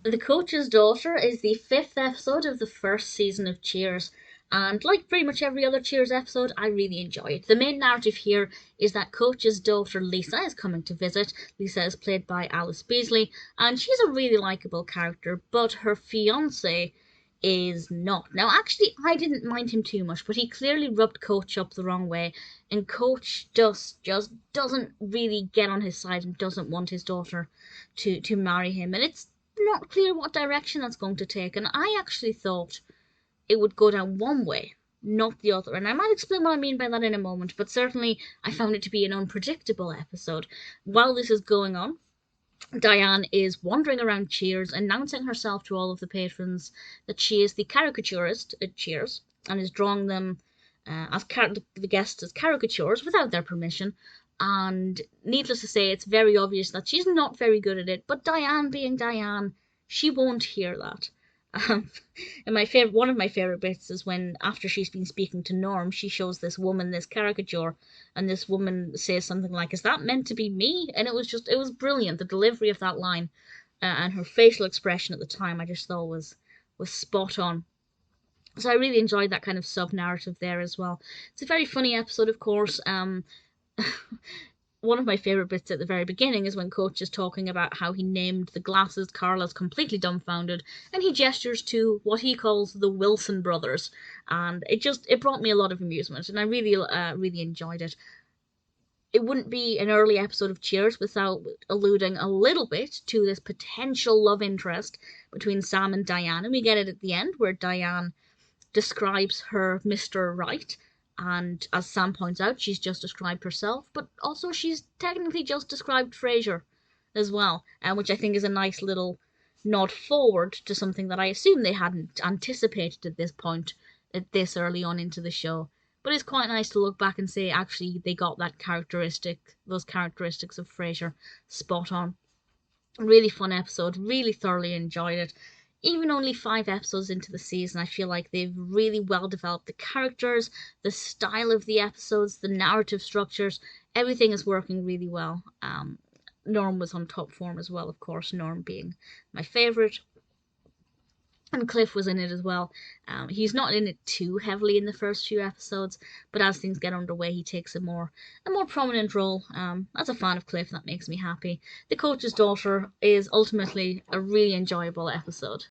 The Coach's Daughter is the fifth episode of the first season of Cheers, and like pretty much every other Cheers episode, I really enjoy it. The main narrative here is that Coach's daughter Lisa is coming to visit. Lisa is played by Allyce Beasley, and she's a really likable character, but her fiance is not. Now, actually, I didn't mind him too much, but he clearly rubbed Coach up the wrong way, and Coach just doesn't really get on his side and doesn't want his daughter to marry him, and it's not clear what direction that's going to take. And I actually thought it would go down one way, not the other. And I might explain what I mean by that in a moment, but certainly I found it to be an unpredictable episode. While this is going on, Diane is wandering around Cheers, announcing herself to all of the patrons that she is the caricaturist at Cheers and is drawing them the guests as caricatures without their permission. And needless to say, it's very obvious that she's not very good at it. But Diane, being Diane, she won't hear that. Um, and one of my favorite bits is when, after she's been speaking to Norm, she shows this woman this caricature, and this woman says something like, "Is that meant to be me?" And it was brilliant. The delivery of that line and her facial expression at the time, I just thought was spot on. So I really enjoyed that kind of sub narrative there as well. It's a very funny episode, of course. One of my favourite bits at the very beginning is when Coach is talking about how he named the glasses. Carla's completely dumbfounded, and he gestures to what he calls the Wilson brothers, and it brought me a lot of amusement, and I really enjoyed it. It wouldn't be an early episode of Cheers without alluding a little bit to this potential love interest between Sam and Diane, and we get it at the end where Diane describes her Mr. Right. And as Sam points out, she's just described herself, but also she's technically just described Frasier as well, which I think is a nice little nod forward to something that I assume they hadn't anticipated at this point, at this early on into the show. But it's quite nice to look back and say, actually, they got those characteristics of Frasier spot on. Really fun episode, really thoroughly enjoyed it. Even only 5 episodes into the season, I feel like they've really well developed the characters, the style of the episodes, the narrative structures. Everything is working really well. Norm was on top form as well, of course, Norm being my favourite. And Cliff was in it as well. He's not in it too heavily in the first few episodes, but as things get underway, he takes a more prominent role. As a fan of Cliff, that makes me happy. The Coach's Daughter is ultimately a really enjoyable episode.